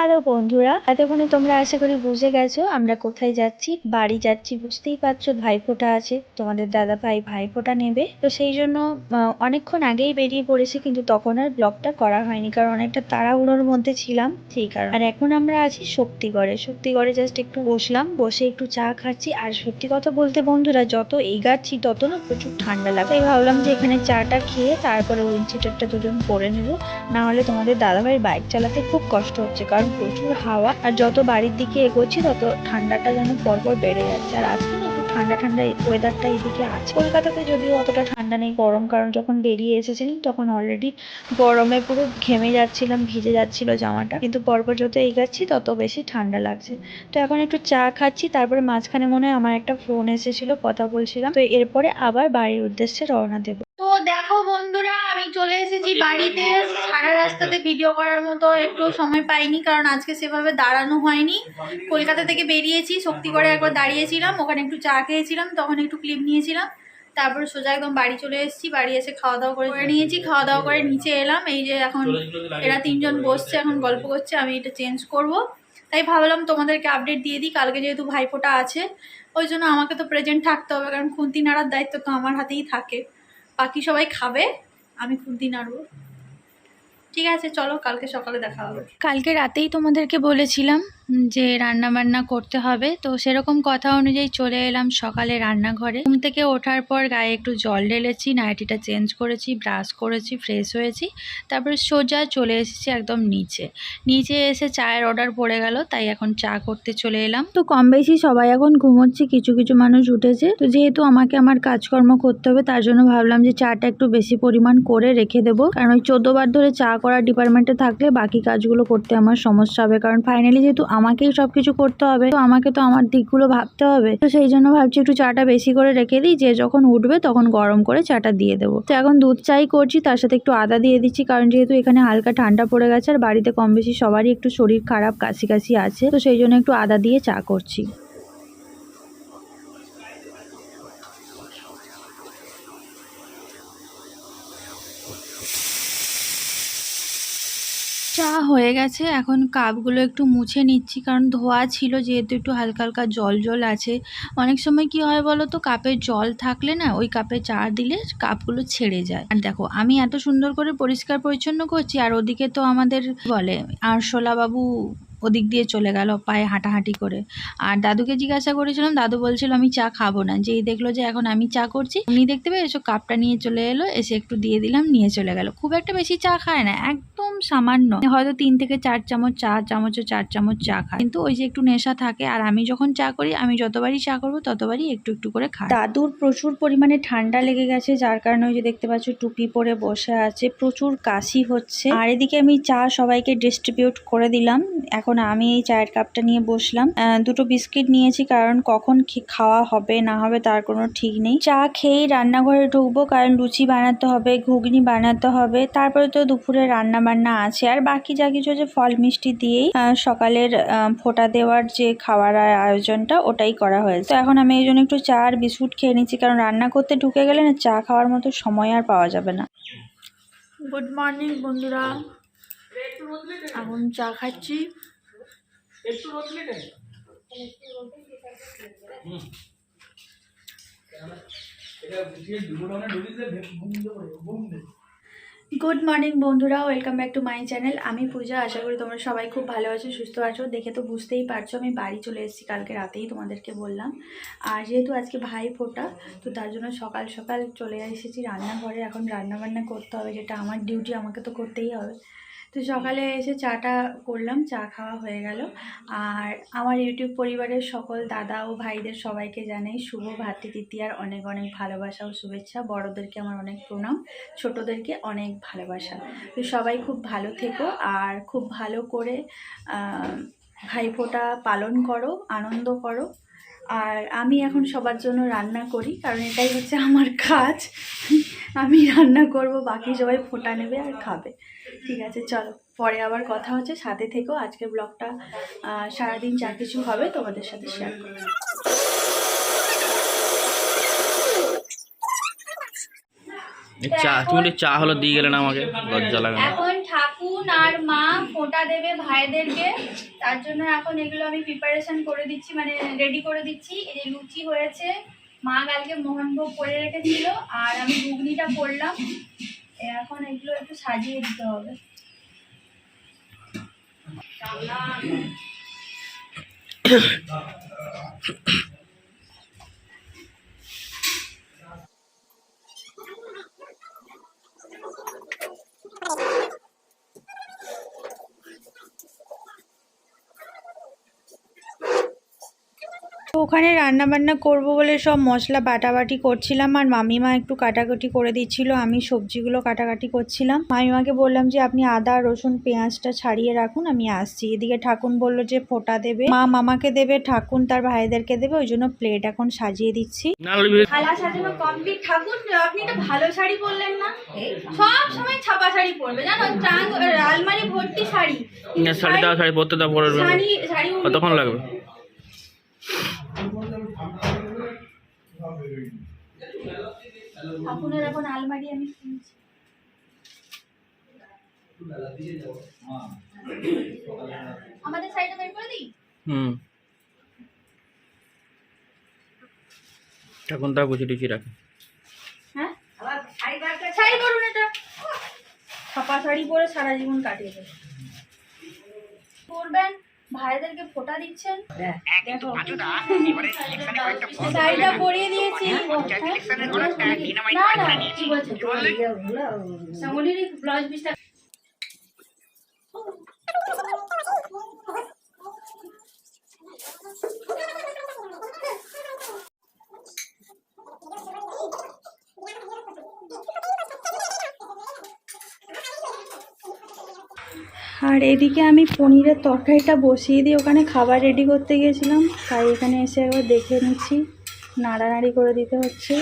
Hello বন্ধুরা, এতক্ষণে তোমরা আশা করি বুঝে গেছো আমরা কোথায় যাচ্ছি। বাড়ি যাচ্ছি, বুঝতেই পারছো ভাইফোঁটা আছে, তোমাদের দাদা ভাই ভাইফোঁটা নেবে। তো সেই জন্য অনেকক্ষণ আগেই বেরিয়ে পড়েছি, কিন্তু তখন আর ব্লগটা করা হয়নি কারণ অনেকটা তাড়াহুড়োর মধ্যে ছিলাম, সেই কারণে। আর এখন আমরা আছি শক্তিগড়ে জাস্ট একটু বসলাম, বসে একটু চা খাচ্ছি। আর সত্যি কথা বলতে বন্ধুরা, যত এগাচ্ছি তত না প্রচুর ঠান্ডা লাগে, তাই ভাবলাম যে এখানে চাটা খেয়ে তারপরে উইন্ডশিটারটা দুজন পরে নেবো, না হলে তোমাদের দাদাভাই বাইক চালাতে খুব কষ্ট হচ্ছে কারণ প্রচুর হাওয়া। আর যত বাড়ির দিকে এগোচ্ছি তত ঠান্ডাটা যেন পরপর বেড়ে যাচ্ছে। আর আজকে না একটু ঠান্ডা ঠান্ডা ওয়েদারটা এদিকে আছে। কলকাতাতে যদিও অতটা ঠান্ডা নেই, গরম, কারণ যখন বেরিয়ে এসেছিলাম তখন অলরেডি গরমে পুরো ঘেমে যাচ্ছিলাম, ভিজে যাচ্ছিল জামাটা। কিন্তু পরপর যত এগাচ্ছি তত বেশি ঠান্ডা লাগছে। তো এখন একটু চা খাচ্ছি, তারপরে মাঝখানে মনে হয় আমার একটা ফোন এসেছিল, কথা বলছিলাম। তো এরপরে আবার বাড়ির উদ্দেশ্যে রওনা দেবো। তো দেখো বন্ধুরা, আমি চলে এসেছি বাড়িতে। সারা রাস্তাতে ভিডিও করার মতো একটু সময় পাইনি কারণ আজকে সেভাবে দাঁড়ানো হয়নি। কলকাতা থেকে বেরিয়েছি, শক্তিগড়ে একবার দাঁড়িয়েছিলাম, ওখানে একটু চা খেয়েছিলাম, তখন একটু ক্লিপ নিয়েছিলাম। তারপরে সোজা একদম বাড়ি চলে এসেছি। বাড়ি এসে খাওয়া দাওয়া করে নিয়েছি, খাওয়া দাওয়া করে নিচে এলাম। এই যে এখন এরা তিনজন বসছে, এখন গল্প করছে, আমি এটা চেঞ্জ করব। তাই ভাবলাম তোমাদেরকে আপডেট দিয়ে দিই, কালকে যেহেতু ভাইফোঁটা আছে ওই জন্য আমাকে তো প্রেজেন্ট থাকতে হবে, কারণ খুন্তি নাড়ার দায়িত্ব তো আমার হাতেই থাকে। বাকি সবাই খাবে, আমি খুন্তি নাড়বো। ঠিক আছে, চলো কালকে সকালে দেখা হবে। কালকে রাতেই তোমাদেরকে বলেছিলাম যে রান্না বান্না করতে হবে, তো সেরকম কথা অনুযায়ী চলে এলাম সকালে রান্নাঘরে। ঘুম থেকে ওঠার পর গায়ে একটু জল ঢেলেছি, নাইটিটা চেঞ্জ করেছি, ব্রাশ করেছি, ফ্রেশ হয়েছি, তারপরে সোজা চলে এসেছি একদম নিচে এসে চায়ের অর্ডার পড়ে গেল, তাই এখন চা করতে চলে এলাম। তো কম বেশি সবাই এখন ঘুমোচ্ছে, কিছু কিছু মানুষ উঠেছে। তো যেহেতু আমাকে আমার কাজকর্ম করতে হবে, তার জন্য ভাবলাম যে চাটা একটু বেশি পরিমাণ করে রেখে দেবো, কারণ ওই 14 বার ধরে চা করার ডিপার্টমেন্টে থাকলে বাকি কাজগুলো করতে আমার সমস্যা হবে, কারণ ফাইনালি যেহেতু আমাকেই সবকিছু করতে হবে, তো আমাকে তো আমার দিকগুলো ভাবতে হবে। তো সেই জন্য ভাবছি একটু চাটা বেশি করে রেখে দিই, যে যখন উঠবে তখন গরম করে চাটা দিয়ে দেবো। তো এখন দুধ চাই করছি, তার সাথে একটু আদা দিয়ে দিচ্ছি, কারণ যেহেতু এখানে হালকা ঠান্ডা পড়ে গেছে আর বাড়িতে কম বেশি সবারই একটু শরীর খারাপ, কাশি আছে, তো সেই জন্য একটু আদা দিয়ে চা করছি। চা হয়ে গেছে, এখন কাপগুলো একটু মুছে নিচ্ছি, কারণ ধোয়া ছিল যেহেতু একটু হালকা হালকা জল আছে। অনেক সময় কি হয় বলো তো, কাপে জল থাকলে না ওই কাপে চা দিলে কাপগুলো ছেড়ে যায়। আর দেখো আমি এত সুন্দর করে পরিষ্কার পরিচ্ছন্ন করছি, আর ওদিকে তো আমাদের বলে আরশোলা বাবু ওদিক দিয়ে চলে গেল পায়ে হাঁটাহাঁটি করে। আর দাদুকে জিজ্ঞাসা করেছিলাম, দাদু বলছিল আমি চা খাবো না। যেই দেখলো যে এখন আমি চা করছি, উনি দেখতে পেয়ে এসে কাপটা নিয়ে চলে এলো, এসে একটু দিয়ে দিলাম, নিয়ে চলে গেল। খুব একটা বেশি চা খায় না, একদম সামান্য, হয়তো 3 থেকে 4 চামচ, 4 চামচও 4 চামচ চা খায়, কিন্তু ওই যে একটু নেশা থাকে। আর আমি যখন চা করি, আমি যতবারই চা করবো ততবারই একটু একটু করে খাই। দাদুর প্রচুর পরিমাণে ঠান্ডা লেগে গেছে, যার কারণে ওই যে দেখতে পাচ্ছ টুপি পরে বসে আছে, প্রচুর কাশি হচ্ছে। আর এদিকে আমি চা সবাইকে ডিস্ট্রিবিউট করে দিলাম। এখন আমি এই চায়ের কাপটা নিয়ে বসলাম। দুটো বিস্কিট নিয়েছি, কারণ কখন খাওয়া হবে না হবে তার কোনো ঠিক নেই। চা খেয়েই রান্নাঘরে ঢুকবো, কারণ লুচি বানাতে হবে, ঘুগনি বানাতে হবে, তারপরে তো দুপুরে রান্না বান্না আছে। আর বাকি যা কিছু যে ফল মিষ্টি দিয়েই সকালের ফোঁটা দেওয়ার যে খাওয়ার আয়োজনটা ওটাই করা হয়েছে। তো এখন আমি এই জন্য একটু চা আর বিস্কুট খেয়ে নিচ্ছি, কারণ রান্না করতে ঢুকে গেলে না চা খাওয়ার মতো সময় আর পাওয়া যাবে না। গুড মর্নিং বন্ধুরা, এখন চা খাচ্ছি। গুড মর্নিং বন্ধুরা, welcome back to my channel. আমি পূজা, আশা করি তোমরা সবাই খুব ভালো আছো, সুস্থ আছো। দেখে তো বুঝতেই পারছো আমি বাড়ি চলে এসেছি, কালকে রাতেই তোমাদেরকে বললাম। আর যেহেতু আজকে ভাইফোঁটা, তো তার জন্য সকাল সকাল চলে এসেছি রান্নাঘরে। এখন রান্না বান্না করতে হবে, যেটা আমার ডিউটি, আমাকে তো করতেই হবে। তো সকালে এসে চাটা করলাম, চা খাওয়া হয়ে গেল। আর আমার ইউটিউব পরিবারের সকল দাদা ও ভাইদের সবাইকে জানাই শুভ ভাতৃ-তৃতীয়ার অনেক অনেক ভালোবাসা ও শুভেচ্ছা। বড়োদেরকে আমার অনেক প্রণাম, ছোটোদেরকে অনেক ভালোবাসা। তো সবাই খুব ভালো থেকো আর খুব ভালো করে ভাইফোঁটা পালন করো, আনন্দ করো। আর আমি এখন সবার জন্য রান্না করি, কারণ এটাই হচ্ছে আমার কাজ। আমি রান্না করব, বাকি সবাই ফোঁটা নেবে আর খাবে। ঠিক আছে, চলো পরে আবার কথা হচ্ছে, সাথে থেকো। আজকের ব্লগটা সারাদিন যা কিছু হবে তোমাদের সাথে শেয়ার করব। চা তুমি চা হলো দিয়ে গেলে না আমাকে, লজ্জা লাগে না। এখন ঠাকুর ঠাকুন আর মা ফোঁটা দেবে ভাইদেরকে, তার জন্য এখন এগুলো আমি প্রিপারেশন করে দিচ্ছি, মানে রেডি করে দিচ্ছি। এই যে লুচি হয়েছে, মা কালকে মোহনভোগ করে রেখেছিল, আর আমি ঘুগনিটা করলাম। এখন এগুলো একটু সাজিয়ে দিতে হবে। ওখানে রান্না বান্না করব বলে সব মশলা বাটাবাটি করছিলাম, আর মামিমা একটু কাটাকুটি করে দিচ্ছিল, আমি সবজিগুলো কাটাকাটি করছিলাম। মামিমাকে বললাম যে আপনি আদা রসুন পেঁয়াজটা ছাড়িয়ে রাখুন, আমি আসছি। এদিকে ঠাকুন বলল যে ফোঁটা দেবে, মা মামাকে দেবে, ঠাকুন তার ভাইদেরকে দেবে, ওই জন্য প্লেট এখন সাজিয়ে দিচ্ছি। থালা সাজানো কমপ্লিট। ঠাকুন আপনি একটা ভালো শাড়ি পরলেন না? সব সময় ছাপা শাড়ি পরবে জানো, আলমারি ভর্তি শাড়ি। শাড়ি দাও, শাড়ি পরতে দাও, পরবে শাড়ি কতক্ষণ লাগবে? আপনার এখন আলমারি আমি কিনছি। আমাদের সাইডে বের করে দিই। এখন তা বুঝি টুচি রাখে। হ্যাঁ শাড়ি পরুন, এটা ছাপা শাড়ি পরে সারা জীবন কাটিয়ে দেবে। পরবেন, ভাইদেরকে ফোঁটা দিচ্ছেন। শাড়িটা পরিয়ে দিয়েছি। ব্লাউজ পিসটা আর এদিকে আমি পনিরের তরকারিটা বসিয়ে দিয়ে ওখানে খাবার রেডি করতে গিয়েছিলাম, তাই এখানে এসে একবার দেখে নিচ্ছি। নাড়ানাড়ি করে দিতে হচ্ছে।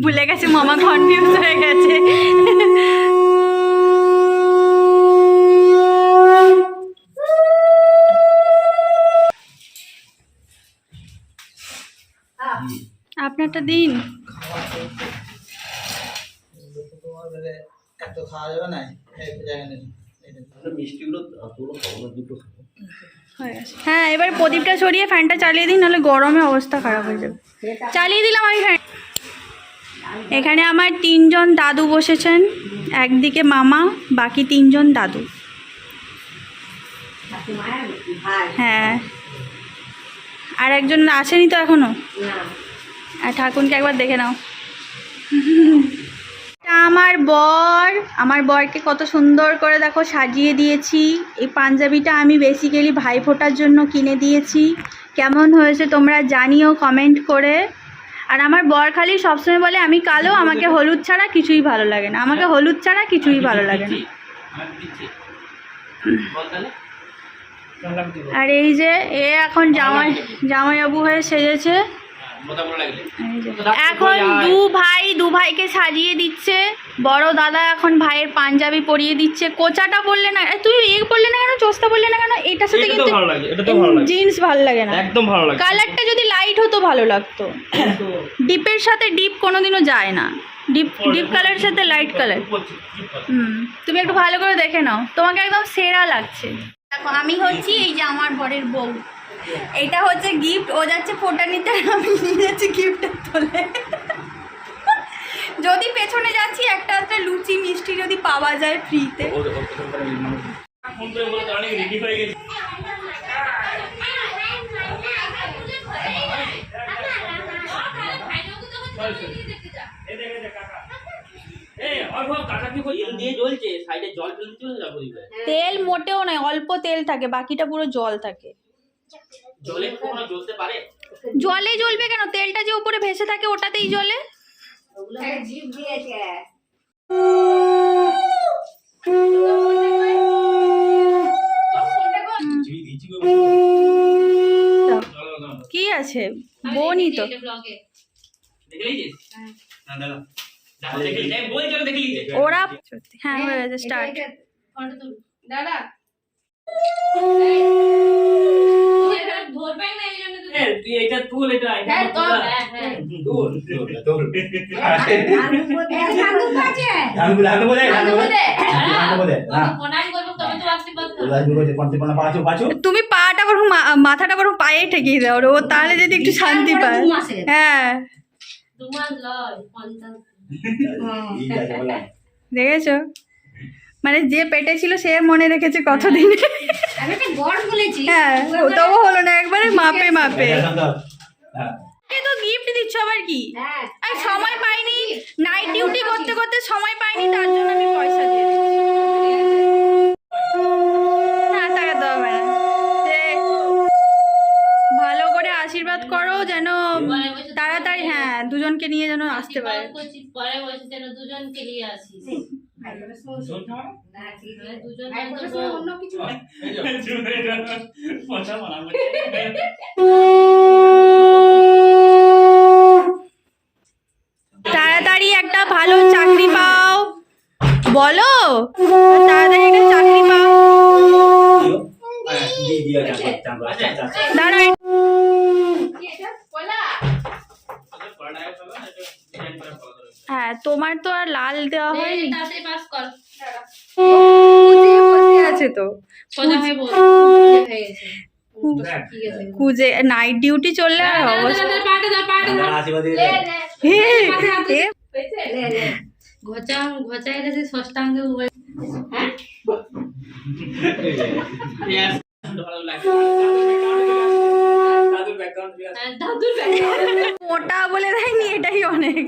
ভুলে গেছে, মামা কনফিউজ হয়ে গেছে। আপনারটা দিন। হ্যাঁ, এবার প্রদীপটা সরিয়ে ফ্যানটা চালিয়ে দিন, নাহলে গরমে অবস্থা খারাপ হয়ে যাবে। চালিয়ে দিলাম আমি ফ্যান। এখানে আমার 3 জন দাদু বসেছেন, একদিকে মামা, বাকি 3 জন দাদু। হ্যাঁ, আর একজন আসেনি তো এখনো। আর ঠাকুরকে একবার দেখে নাও। আমার বরকে কত সুন্দর করে দেখো সাজিয়ে দিয়েছি। এই পাঞ্জাবিটা আমি বেসিক্যালি ভাইফোঁটার জন্য কিনে দিয়েছি। কেমন হয়েছে তোমরা জানিও কমেন্ট করে। আর আমার বর খালি সবসময় বলে আমি কালো, আমাকে হলুদ ছাড়া কিছুই ভালো লাগে না, আমাকে হলুদ ছাড়া কিছুই ভালো লাগে না। আর এই যে এ এখন জামাইবাবু হয়ে সেজেছে। এখন দু ভাইকে সাজিয়ে দিচ্ছে। বড় দাদা এখন ভাইয়ের পাঞ্জাবি পরিয়ে দিচ্ছে। কোচাটা পরলে না, তুই পরলে না কেন, চোস্তা পরলে না কেন? এটার সাথে কিন্তু জিন্স ভালো লাগে না, একদম ভালো লাগে। কালারটা যদি লাইট হতো ভালো লাগতো। ডিপের সাথে ডিপ কোনোদিনও যায় না, ডিপ কালারের সাথে লাইট কালার। তুমি একটু ভালো করে দেখে নাও, তোমাকে একদম সেরা লাগছে। দেখো আমি হচ্ছি এই যে আমার বরের বউ। এটা হচ্ছে গিফট, ও যাচ্ছে ফোঁটা নিতে, আমি নিয়ে যাচ্ছি গিফটের তোলে। যদি পেছনে যাচ্ছি একটা লুচি মিষ্টি যদি পাওয়া যায় ফ্রিতে। তেল মোটেও নয়, অল্প তেল থাকে, বাকিটা পুরো জল থাকে। জলে জ্বলবে কেন? তেলটা যে উপরে ভেসে থাকে ওটাতেই জ্বলে। কি আছে? বোনই তো। ওরা হ্যাঁ হয়ে গেছে, স্টার্ট। দাদা তুই এটা তুল, এটা তুমি পাটা বরং মাথাটা বরং পায়ে ঠেকিয়ে দাও ও, তাহলে যদি একটু শান্তি পায়। হ্যাঁ দেখেছো, মানে যে পেটে ছিল সে মনে রেখেছে কতদিন। হ্যাঁ তবু হলো না, একবারে মাপে মাপে। তো গিফট দিচ্ছ আবার কি? আর সময় পাইনি, নাইট ডিউটি করতে করতে সময় পাইনি, তার জন্য আমি পয়সা দিয়ে দিচ্ছি। না টাকা দেওয়া হবে না, যে ভালো করে আশীর্বাদ করো যেন তাড়াতাড়ি, হ্যাঁ দুজনকে নিয়ে যেন আসতে পারে। পরে বলছি যেন দুজনকে নিয়ে আসিস। তাড়াতাড়ি একটা ভালো চাকরি পাও, বলো তাড়াতাড়ি একটা চাকরি পাও। দাঁড়াও, হ্যাঁ তোমার তো আর লাল দেওয়া হয়নি, তাড়াতাড়ি পাস কর। কুজে বসে আছে তো, সোজা হয়ে বল। হয়ে গেছে। কুজে নাইট ডিউটি চললে আর অবস্থা। পাটা দাও, পাটা দাও। হে, হে, ঘচায় গেছে ষষ্ঠাঙ্গে উভয়। হ্যাঁ দাদুর ব্যাকগ্রাউন্ড। মোটা বলে দেয়নি, এটাই অনেক।